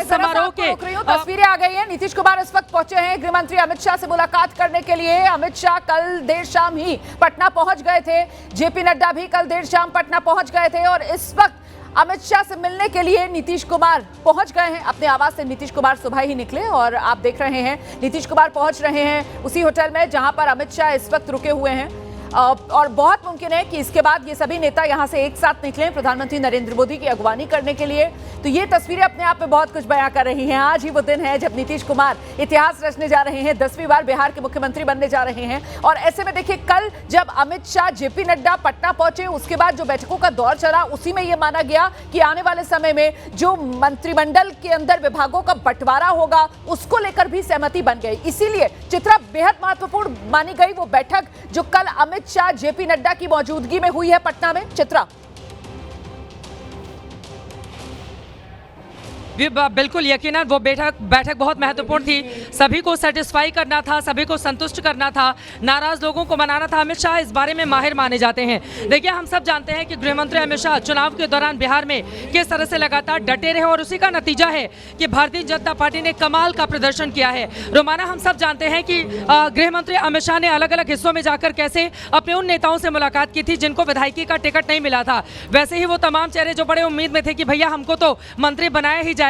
समारोह के। तस्वीरें आ गई है। नीतीश कुमार इस वक्त पहुंचे हैं गृह मंत्री अमित शाह से मुलाकात करने के लिए। अमित शाह कल देर शाम ही पटना पहुंच गए थे, जेपी नड्डा भी कल देर शाम पटना पहुंच गए थे और इस वक्त अमित शाह से मिलने के लिए नीतीश कुमार पहुंच गए हैं। अपने आवास से नीतीश कुमार सुबह ही निकले और आप देख रहे हैं नीतीश कुमार पहुंच रहे हैं उसी होटल में जहां पर अमित शाह इस वक्त रुके हुए हैं। और बहुत मुमकिन है कि इसके बाद ये सभी नेता यहां से एक साथ निकलें प्रधानमंत्री नरेंद्र मोदी की अगवानी करने के लिए। तो ये तस्वीरें अपने आप में बहुत कुछ बयां कर रही हैं। आज ही वो दिन है जब नीतीश कुमार इतिहास रचने जा रहे हैं, 10वीं बार बिहार के मुख्यमंत्री बनने जा रहे हैं। और ऐसे में देखिए, कल जब अमित शाह जेपी नड्डा पटना पहुंचे, उसके बाद जो बैठकों का दौर चला उसी में यह माना गया कि आने वाले समय में जो मंत्रिमंडल के अंदर विभागों का बंटवारा होगा उसको लेकर भी सहमति बन गई। इसीलिए चित्रा बेहद महत्वपूर्ण मानी गई वो बैठक जो कल अमित शाह जेपी नड्डा की मौजूदगी में हुई है पटना में। चित्रा बिल्कुल यकीनन वो बैठक बहुत महत्वपूर्ण थी। सभी को सेटिस्फाई करना था, सभी को संतुष्ट करना था, नाराज लोगों को मनाना था। अमित शाह इस बारे में माहिर माने जाते हैं। देखिए, हम सब जानते हैं कि गृह मंत्री अमित शाह चुनाव के दौरान बिहार में किस तरह से लगातार डटे रहे और उसी का नतीजा है कि भारतीय जनता पार्टी ने कमाल का प्रदर्शन किया है। रोमाना, हम सब जानते हैं कि गृह मंत्री अमित शाह ने अलग अलग हिस्सों में जाकर कैसे अपने उन नेताओं से मुलाकात की थी जिनको विधायकी का टिकट नहीं मिला था। वैसे ही वो तमाम चेहरे जो बड़े उम्मीद में थे कि भैया हमको तो मंत्री बनाया ही जाएगा,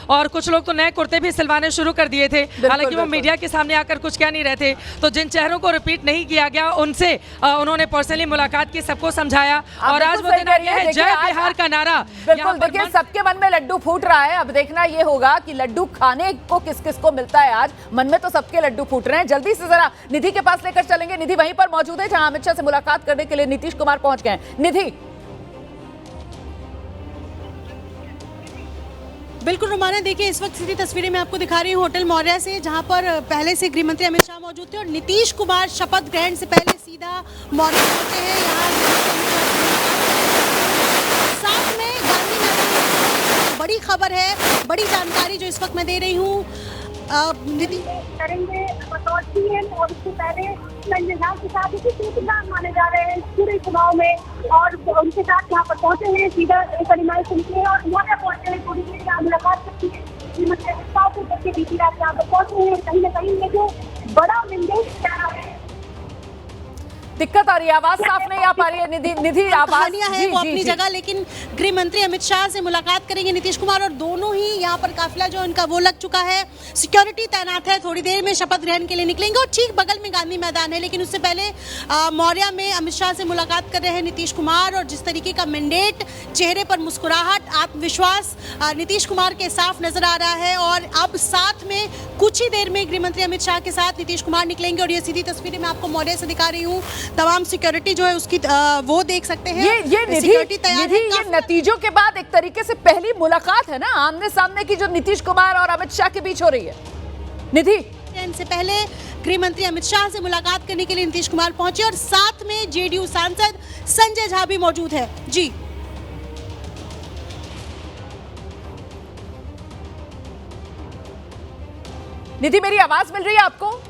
और कुछ लोग तो नए कुर्ते भी सिलवाने शुरू कर दिए थे। हालांकि वो मीडिया के सामने आकर कुछ कह नहीं रहे थे। तो जिन चेहरों को रिपीट नहीं किया गया उनसे उन्होंने पर्सनली मुलाकात की, सबको समझाया और आज वो दिन आया है जय बिहार का नारा। बिल्कुल, देखिए सबके मन में लड्डू फूट रहा है। अब देखना ये होगा कि लड्डू खाने को किस किस को मिलता है। आज मन में तो सबके लड्डू फूट रहे हैं। जल्दी से जरा निधि के पास लेकर चलेंगे। निधि वहीं पर मौजूद है जहां अमित शाह से मुलाकात करने के लिए नीतीश कुमार पहुंच गए। निधि। बिल्कुल रोमाना, देखिए इस वक्त सीधी तस्वीरें मैं आपको दिखा रही हूँ होटल मौर्या से, जहां पर पहले से गृह मंत्री अमित शाह मौजूद थे और नीतीश कुमार शपथ ग्रहण से पहले सीधा मौर्या पहुंचे हैं। यहाँ साथ में गांधी मैदान, बड़ी खबर है, बड़ी जानकारी जो इस वक्त मैं दे रही हूँ। करेंगे और उससे पहले के साथ माने जा रहे हैं पूरे चुनाव में और उनके साथ यहाँ पर पहुंचे हैं, सीधा परिमाण सुनते हैं और मौर्या पहुंचे हैं, थोड़ी देर यहाँ मुलाकात करती है। बीती रात यहाँ पर पहुंचे हैं। कहीं ना कहीं ये जो बड़ा निर्देश दिक्कत आ रही है, आवाज साफ नहीं आ पा रही है। निधि आवाज है वो अपनी जगह, लेकिन गृह मंत्री अमित शाह से मुलाकात करेंगे नीतीश कुमार और दोनों ही यहाँ पर काफिला जो इनका वो लग चुका है, सिक्योरिटी तैनात है। थोड़ी देर में शपथ ग्रहण के लिए निकलेंगे और ठीक बगल में गांधी मैदान है। लेकिन उससे पहले मौर्या में अमित शाह से मुलाकात कर रहे हैं नीतीश कुमार और जिस तरीके का मैंडेट, चेहरे पर मुस्कुराहट, आत्मविश्वास नीतीश कुमार के साफ नजर आ रहा है। और अब साथ में कुछ ही देर में गृह मंत्री अमित शाह के साथ नीतीश कुमार निकलेंगे और ये सीधी तस्वीरें मैं आपको मौर्या से दिखा रही हूँ। तमाम सिक्योरिटी जो है उसकी वो देख सकते हैं। ये नतीजों के बाद एक तरीके से पहली मुलाकात है ना आमने सामने की, जो नीतीश कुमार और अमित शाह के बीच हो रही है। निधि, से पहले गृह मंत्री अमित शाह से मुलाकात करने के लिए नीतीश कुमार पहुंचे और साथ में जेडीयू सांसद संजय झा भी मौजूद है। जी निधि, मेरी आवाज मिल रही है आपको?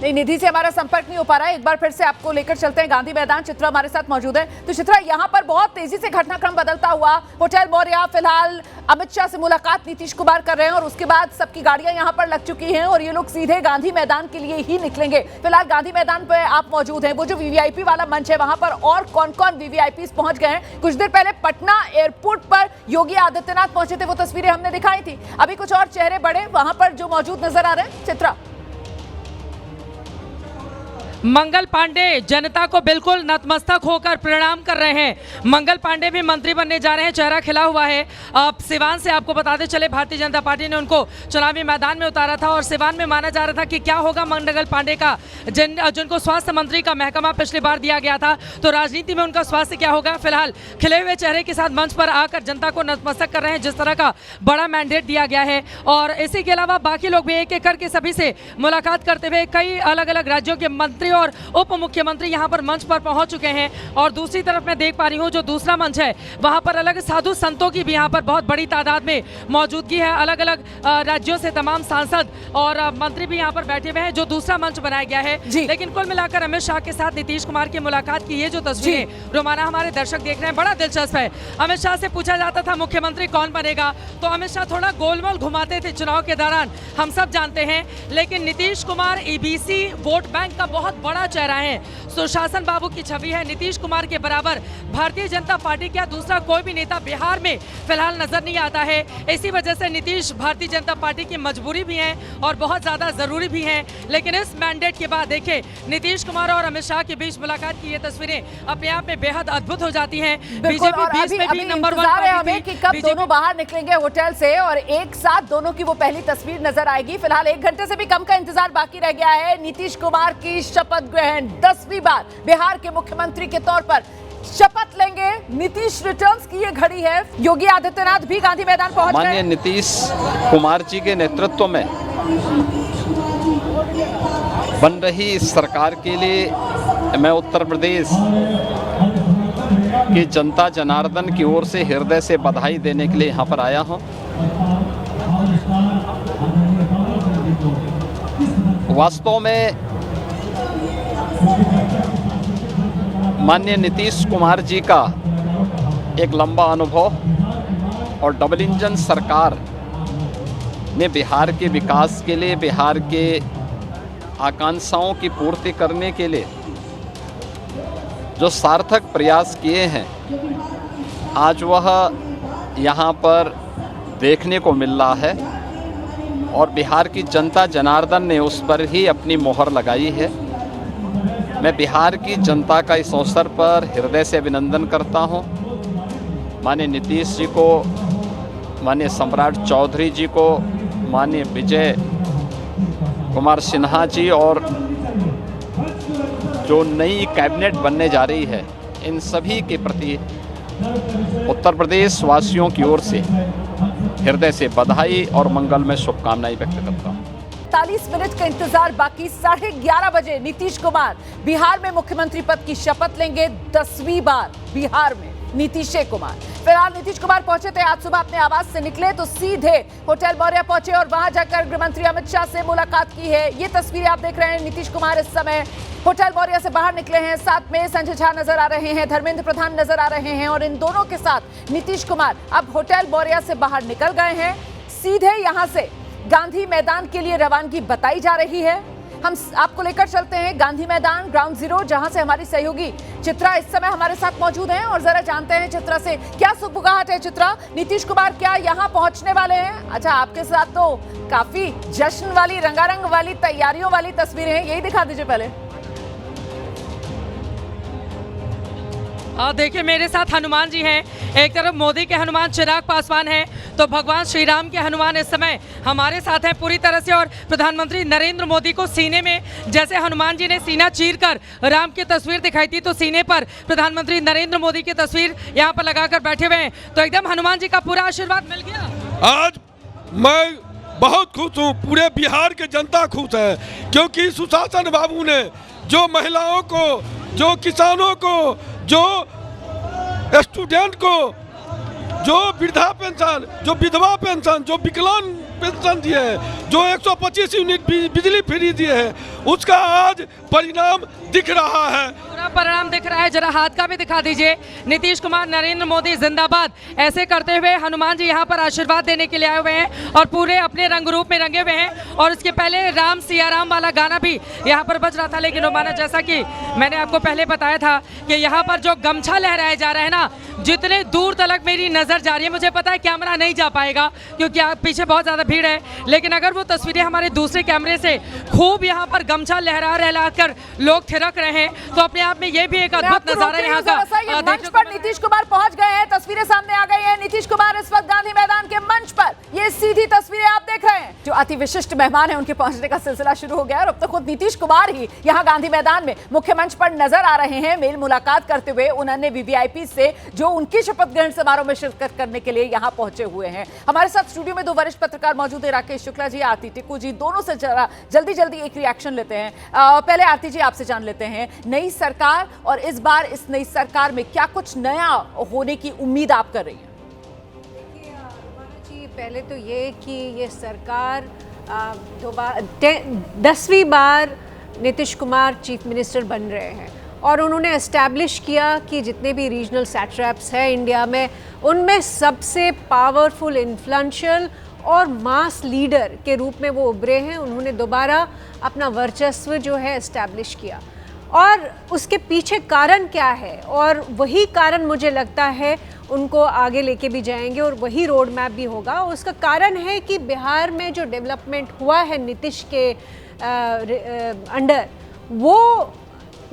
नहीं, निधि से हमारा संपर्क नहीं हो पा रहा है। एक बार फिर से आपको लेकर चलते हैं गांधी मैदान। चित्रा हमारे साथ मौजूद है। तो चित्रा, यहाँ पर बहुत तेजी से घटनाक्रम बदलता हुआ होटल मौर्या, फिलहाल अमित शाह से मुलाकात नीतीश कुमार कर रहे हैं और उसके बाद सबकी गाड़ियां यहाँ पर लग चुकी हैं और ये लोग सीधे गांधी मैदान के लिए ही निकलेंगे। फिलहाल गांधी मैदान पर आप मौजूद हैं। वो जो वीवीआईपी वाला मंच है वहां पर और कौन कौन वीवीआईपी पहुंच गए हैं? कुछ देर पहले पटना एयरपोर्ट पर योगी आदित्यनाथ पहुंचे थे, वो तस्वीरें हमने दिखाई थी। अभी कुछ और चेहरे बड़े वहां पर जो मौजूद नजर आ रहे हैं। चित्रा। मंगल पांडे जनता को बिल्कुल नतमस्तक होकर प्रणाम कर रहे हैं। मंगल पांडे भी मंत्री बनने जा रहे हैं, चेहरा खिला हुआ है। अब सिवान से आपको बताते चले, भारतीय जनता पार्टी ने उनको चुनावी मैदान में उतारा था और सिवान में माना जा रहा था कि क्या होगा मंगल पांडे का, जिनको स्वास्थ्य मंत्री का महकमा पिछली बार दिया गया था, तो राजनीति में उनका स्वास्थ्य क्या होगा। फिलहाल खिले हुए चेहरे के साथ मंच पर आकर जनता को नतमस्तक कर रहे हैं, जिस तरह का बड़ा मैंडेट दिया गया है। और इसी के अलावा बाकी लोग भी एक एक करके सभी से मुलाकात करते हुए कई अलग अलग राज्यों के मंत्री और उप मुख्यमंत्री यहां पर मंच पर पहुंच चुके हैं। और दूसरी तरफ मैं देख पा रही हूं जो दूसरा मंच है वहां पर अलग साधु संतों की भी यहां पर बहुत बड़ी तादाद में मौजूदगी है। अलग अलग राज्यों से तमाम सांसद और मंत्री भी यहां पर बैठे हुए हैं, जो दूसरा मंच बनाया गया है। लेकिन कुल मिलाकर अमित शाह के साथ नीतीश कुमार की मुलाकात की ये जो तस्वीरें रोमाना हमारे दर्शक देख रहे हैं, बड़ा दिलचस्प है। अमित शाह से पूछा जाता था मुख्यमंत्री कौन बनेगा, तो अमित शाह थोड़ा गोलमोल घुमाते थे चुनाव के दौरान, हम सब जानते हैं। लेकिन Nitish Kumar EBC vote bank का बहुत बड़ा चेहरा है, सुशासन बाबू की छवि है। नीतीश कुमार के बराबर भारतीय जनता पार्टी का दूसरा कोई भी नेता बिहार में फिलहाल नजर नहीं आता है। इसी वजह से नीतीश भारतीय जनता पार्टी की मजबूरी भी है और बहुत ज्यादा जरूरी भी है। लेकिन इस मैंडेट के बाद देखिए नीतीश कुमार और अमित शाह के बीच मुलाकात की ये तस्वीरें अपने आप में बेहद अद्भुत हो जाती हैं। बीजेपी 20 में भी नंबर 1 हमें कि कब दोनों बाहर निकलेंगे होटल से और एक साथ दोनों की वो पहली तस्वीर नजर आएगी। फिलहाल 1 घंटे से भी कम का इंतजार बाकी रह गया है। नीतीश कुमार की शपथ ग्रहण 10वीं बार बिहार के मुख्यमंत्री के तौर पर शपथ लेंगे। नीतीश रिटर्न्स की ये घड़ी है। योगी आदित्यनाथ भी गांधी मैदान पहुंच गए। माननीय नीतीश कुमार जी के नेतृत्व में बन रही इस सरकार के लिए मैं उत्तर प्रदेश की जनता जनार्दन की ओर से हृदय से बधाई देने के लिए यहाँ पर आया हूँ। वास्तव में माननीय नीतीश कुमार जी का एक लंबा अनुभव और डबल इंजन सरकार ने बिहार के विकास के लिए, बिहार के आकांक्षाओं की पूर्ति करने के लिए जो सार्थक प्रयास किए हैं, आज वह यहाँ पर देखने को मिल रहा है और बिहार की जनता जनार्दन ने उस पर ही अपनी मोहर लगाई है। मैं बिहार की जनता का इस अवसर पर हृदय से अभिनंदन करता हूँ। माननीय नीतीश जी को, माननीय सम्राट चौधरी जी को, माननीय विजय कुमार सिन्हा जी और जो नई कैबिनेट बनने जा रही है, इन सभी के प्रति उत्तर प्रदेश वासियों की ओर से हृदय से बधाई और मंगल में शुभकामनाएं व्यक्त करता हूँ। 40 मिनट का इंतजार बाकी। 11:30 बजे नीतीश कुमार बिहार में मुख्यमंत्री पद की शपथ लेंगे। 10वीं बार बिहार में नीतीश कुमार। फिलहाल नीतीश कुमार पहुंचे थे, आज सुबह अपने आवास से निकले तो सीधे होटल मौर्या पहुंचे और वहां जाकर गृहमंत्री अमित शाह से मुलाकात की है। ये तस्वीरें आप देख रहे हैं। नीतीश कुमार इस समय होटल मौर्या से बाहर निकले हैं, साथ में संजय झा नजर आ रहे हैं, धर्मेंद्र प्रधान नजर आ रहे हैं और इन दोनों के साथ नीतीश कुमार अब होटल मौर्या से बाहर निकल गए हैं। सीधे यहां से गांधी मैदान के लिए रवानगी बताई जा रही है। हम आपको लेकर चलते हैं गांधी मैदान, ग्राउंड जीरो, जहां से हमारी सहयोगी चित्रा इस समय हमारे साथ मौजूद हैं और जरा जानते हैं चित्रा से क्या सुगबुगाहट है। चित्रा, नीतीश कुमार क्या यहां पहुंचने वाले हैं? अच्छा, आपके साथ तो काफी जश्न वाली, रंगारंग वाली, तैयारियों वाली तस्वीरें हैं, यही दिखा दीजिए पहले। देखिए मेरे साथ हनुमान जी हैं, एक तरफ मोदी के हनुमान चिराग पासवान हैं, तो भगवान श्री राम के हनुमान इस समय हमारे साथ हैं पूरी तरह से। और प्रधानमंत्री नरेंद्र मोदी को सीने में, जैसे हनुमान जी ने सीना चीरकर राम की तस्वीर दिखाई थी, तो सीने पर प्रधानमंत्री नरेंद्र मोदी की तस्वीर यहाँ पर लगाकर बैठे हुए हैं, तो एकदम हनुमान जी का पूरा आशीर्वाद मिल गया। आज मैं बहुत खुश हूँ, पूरे बिहार के जनता खुश है, क्योंकि सुशासन बाबू ने जो महिलाओं को, जो किसानों को, जो स्टूडेंट को, जो वृद्धा पेंशन, जो विधवा पेंशन, जो विकलांग पेंशन दिए हैं, जो 125 यूनिट बिजली फ्री दिए हैं, उसका आज परिणाम दिख रहा है। पूरा परिणाम दिख रहा है, जरा हाथ का भी दिखा दीजिए। नीतीश कुमार नरेंद्र मोदी जिंदाबाद ऐसे करते हुए हनुमान जी यहाँ पर आशीर्वाद देने के लिए आए हुए हैं और पूरे अपने रंग रूप में रंगे हुए हैं। और उसके पहले राम सिया राम वाला गाना भी यहाँ पर बज रहा था, लेकिन रोमाना जैसा कि मैंने आपको पहले बताया था कि यहाँ पर जो गमछा लहराया जा रहा है ना, जितने दूर तक मेरी नजर जा रही है, मुझे पता है कैमरा नहीं जा पाएगा क्योंकि पीछे बहुत ज्यादा भीड़ है, लेकिन अगर वो तस्वीरें हमारे दूसरे कैमरे से खूब यहाँ पर गमछा लहरा कर लोग थिरक रहे हैं, तो अपने आप में ये भी एक अद्भुत नजारा यहाँ का मंच पर नीतीश कुमार पहुंच गए हैं। तस्वीरें सामने आ गई हैं। नीतीश कुमार इस वक्त गांधी मैदान के मंच पर, ये सीधी तस्वीरें आप देख रहे हैं। जो अति विशिष्ट मेहमान है उनके पहुंचने का सिलसिला शुरू हो गया और अब तक खुद नीतीश कुमार ही यहाँ गांधी मैदान में मुख्य मंच पर नजर आ रहे हैं। मेल मुलाकात करते हुए उन्होंने वीवीआईपी से जो उनकी शपथ ग्रहण समारोह में शिरकत करने के लिए यहाँ पहुंचे हुए हैं। हमारे साथ स्टूडियो में दो वरिष्ठ पत्रकार मौजूद है, राकेश शुक्ला जी, आरती टिक्कू जी। दोनों से जरा जल्दी एक रिएक्शन लेते हैं। पहले आरती जी आपसे जान लेते हैं, नई सरकार और इस बार इस नई सरकार में क्या कुछ नया होने की उम्मीद आप कर रही हैं? जी, पहले तो ये कि ये सरकार 10वीं बार नीतीश कुमार चीफ मिनिस्टर बन रहे हैं और उन्होंने एस्टैब्लिश किया कि जितने भी रीजनल सैट्रैप्स हैं इंडिया में, उनमें सबसे पावरफुल, इन्फ्लुएंशियल और मास लीडर के रूप में वो उभरे हैं। उन्होंने दोबारा अपना वर्चस्व जो है एस्टैब्लिश किया और उसके पीछे कारण क्या है, और वही कारण मुझे लगता है उनको आगे लेके भी जाएंगे और वही रोड मैप भी होगा। उसका कारण है कि बिहार में जो डेवलपमेंट हुआ है नीतीश के अंडर, वो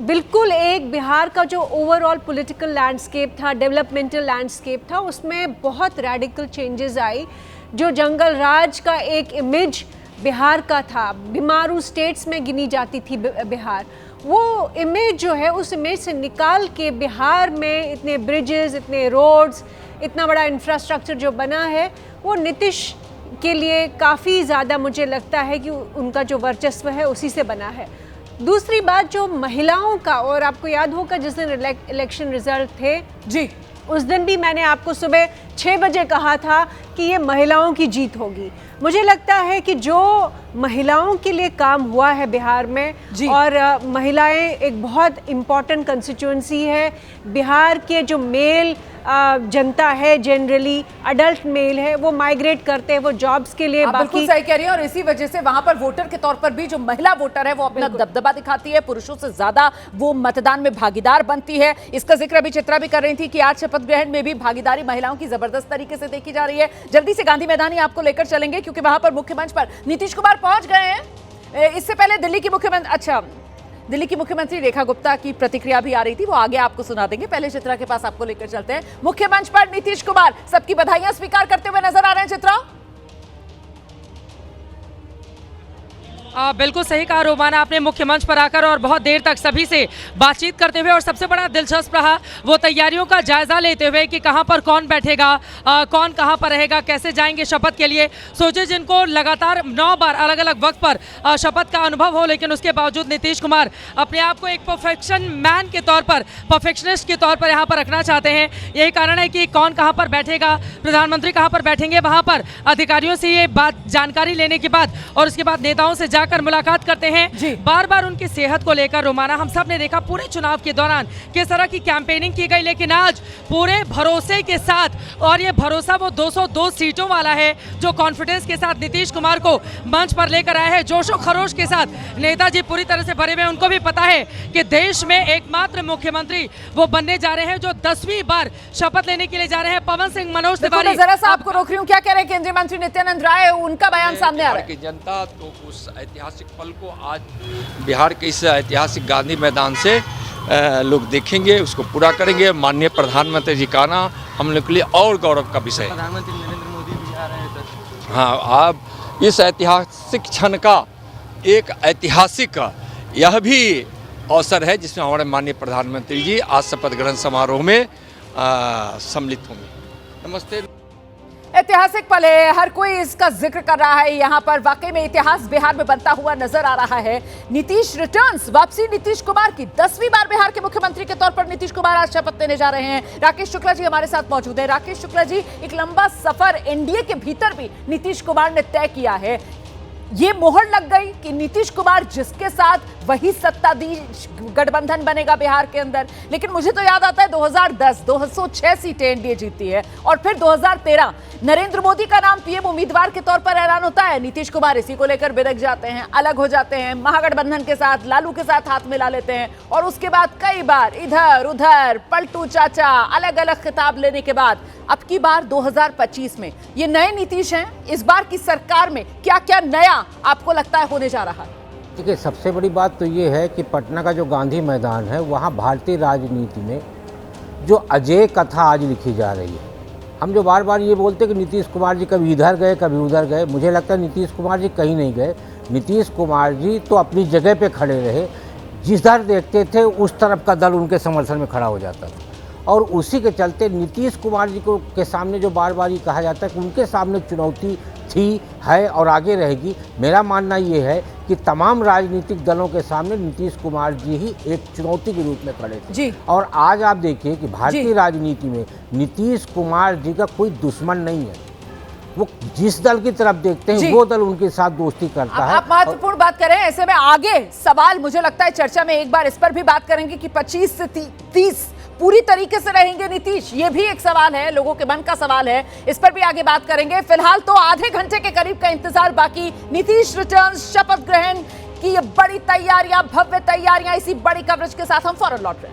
बिल्कुल एक बिहार का जो ओवरऑल पॉलिटिकल लैंडस्केप था, डेवलपमेंटल लैंडस्केप था, उसमें बहुत रैडिकल चेंजेस आई। जो जंगल राज का एक इमेज बिहार का था, बीमारू स्टेट्स में गिनी जाती थी बिहार, वो इमेज जो है उस इमेज से निकाल के बिहार में इतने ब्रिजेस, इतने रोड्स, इतना बड़ा इंफ्रास्ट्रक्चर जो बना है, वो नीतीश के लिए काफ़ी ज़्यादा मुझे लगता है कि उनका जो वर्चस्व है उसी से बना है। दूसरी बात जो महिलाओं का, और आपको याद होगा जिस दिन इलेक्शन रिजल्ट थे जी, उस दिन भी मैंने आपको सुबह 6 बजे कहा था कि ये महिलाओं की जीत होगी। मुझे लगता है कि जो महिलाओं के लिए काम हुआ है बिहार में, और महिलाएं एक बहुत इम्पॉर्टेंट कंस्टिट्यूंसी है। बिहार के जो मेल जनता है, जनरली अडल्ट मेल है, वो माइग्रेट करते हैं, वो जॉब्स के लिए। बिल्कुल सही कह रही है, और इसी वजह से वहां पर वोटर के तौर पर भी जो महिला वोटर है वो अपना दबदबा दिखाती है, पुरुषों से ज्यादा वो मतदान में भागीदार बनती है। इसका जिक्र अभी चित्रा भी कर रही थी कि आज शपथ ग्रहण में भी भागीदारी महिलाओं की जबरदस्त तरीके से देखी जा रही है। जल्दी से गांधी मैदान ही आपको लेकर चलेंगे क्योंकि वहां पर मुख्य मंच पर नीतीश कुमार पहुंच गए हैं। इससे पहले दिल्ली की मुख्यमंत्री रेखा गुप्ता की प्रतिक्रिया भी आ रही थी, वो आगे आपको सुना देंगे। पहले चित्रा के पास आपको लेकर चलते हैं। मुख्य मंच पर नीतीश कुमार सबकी बधाइयां स्वीकार करते हुए नजर आ रहे हैं। चित्रा, बिल्कुल सही कहा रोमाना आपने, मुख्य मंच पर आकर और बहुत देर तक सभी से बातचीत करते हुए, और सबसे बड़ा दिलचस्प रहा वो तैयारियों का जायजा लेते हुए कि कहां पर कौन बैठेगा, कौन कहां पर रहेगा, कैसे जाएंगे शपथ के लिए। सोचे जिनको लगातार 9 बार अलग अलग वक्त पर शपथ का अनुभव हो, लेकिन उसके बावजूद नीतीश कुमार अपने आप को एक परफेक्शन मैन के तौर पर, परफेक्शनिस्ट के तौर पर यहाँ पर रखना चाहते हैं। यही कारण है कि कौन कहाँ पर बैठेगा, प्रधानमंत्री कहाँ पर बैठेंगे, वहाँ पर अधिकारियों से ये बात जानकारी लेने के बाद और उसके बाद नेताओं से जाकर मुलाकात करते हैं। बार बार उनकी सेहत को लेकर रोमाना हम सब ने देखा पूरे चुनाव के दौरान किस तरह की कैंपेनिंग की गई, लेकिन आज पूरे भरोसे के साथ, और ये भरोसा वो 202 सीटों वाला है जो कॉन्फिडेंस के साथ नीतीश कुमार को मंच पर लेकर आए हैं, जोशो खरोश के साथ। नेताजी पूरी तरह से भरे हुए, उनको भी पता है कि देश में एकमात्र मुख्यमंत्री वो बनने जा रहे हैं जो 10वीं बार शपथ लेने के लिए जा रहे हैं। पवन सिंह, मनोज तिवारी। जरा सा आपको रोक रही हूँ, क्या कह रहे हैं केंद्रीय मंत्री नित्यानंद राय, उनका बयान सामने आ रहा है। जनता तो उस ऐतिहासिक पल को आज बिहार के इस ऐतिहासिक गांधी मैदान से लोग देखेंगे, उसको पूरा करेंगे। माननीय प्रधानमंत्री जी का आना हम लोग के लिए और गौरव का विषय है। प्रधानमंत्री नरेंद्र मोदी भी आ रहे हैं। हाँ, अब इस ऐतिहासिक क्षण का एक ऐतिहासिक यह भी अवसर है जिसमें हमारे माननीय प्रधानमंत्री जी आज शपथ ग्रहण समारोह में सम्मिलित होंगे। नमस्ते। ऐतिहासिक पल है, हर कोई इसका जिक्र कर रहा है। यहाँ पर वाकई में इतिहास बिहार में बनता हुआ नजर आ रहा है। नीतीश रिटर्न्स, वापसी नीतीश कुमार की। 10वीं बार बिहार के मुख्यमंत्री के तौर पर नीतीश कुमार आज शपथ लेने जा रहे हैं। राकेश शुक्ला जी हमारे साथ मौजूद है। राकेश शुक्ला जी, एक लंबा सफर एनडीए के भीतर भी नीतीश कुमार ने तय किया है। ये मोहर लग गई कि नीतीश कुमार जिसके साथ वही सत्ताधीश गठबंधन बनेगा बिहार के अंदर। लेकिन मुझे तो याद आता है 2010 206 सीटें एनडीए जीती है और फिर 2013 नरेंद्र मोदी का नाम पीएम उम्मीदवार के तौर पर ऐलान होता है। नीतीश कुमार इसी को लेकर बिदक जाते हैं, अलग हो जाते हैं, महागठबंधन के साथ लालू के साथ हाथ मिला लेते हैं और उसके बाद कई बार इधर उधर पलटू चाचा अलग अलग खिताब लेने के बाद अब की बार 2025 में ये नए नीतीश हैं। इस बार की सरकार में क्या क्या नया आपको लगता है होने जा रहा है? देखिए, सबसे बड़ी बात तो ये है कि पटना का जो गांधी मैदान है वहाँ भारतीय राजनीति में जो अजय कथा आज लिखी जा रही है। हम जो बार बार ये बोलते हैं कि नीतीश कुमार जी कभी इधर गए कभी उधर गए, मुझे लगता है नीतीश कुमार जी कहीं नहीं गए। नीतीश कुमार जी तो अपनी जगह पे खड़े रहे, जिधर देखते थे उस तरफ का दल उनके समर्थन में खड़ा हो जाता था और उसी के चलते नीतीश कुमार जी को के सामने जो बार बार ये कहा जाता है कि उनके सामने चुनौती थी, है और आगे रहेगी। मेरा मानना ये है कि तमाम राजनीतिक दलों के सामने नीतीश कुमार जी ही एक चुनौती के रूप में खड़े थे जी। और आज आप देखिए कि भारतीय राजनीति में नीतीश कुमार जी का कोई दुश्मन नहीं है। वो जिस दल की तरफ देखते हैं वो दल उनके साथ दोस्ती करता है। आप महत्वपूर्ण बात करें, ऐसे में आगे सवाल मुझे लगता है चर्चा में एक बार इस पर भी बात करेंगे कि 25 से 30 पूरी तरीके से रहेंगे नीतीश, ये भी एक सवाल है, लोगों के मन का सवाल है, इस पर भी आगे बात करेंगे। फिलहाल तो आधे घंटे के करीब का इंतजार बाकी। नीतीश रिटर्न, शपथ ग्रहण की ये बड़ी तैयारियां, भव्य तैयारियां, इसी बड़ी कवरेज के साथ हम फौरन लौट रहे हैं।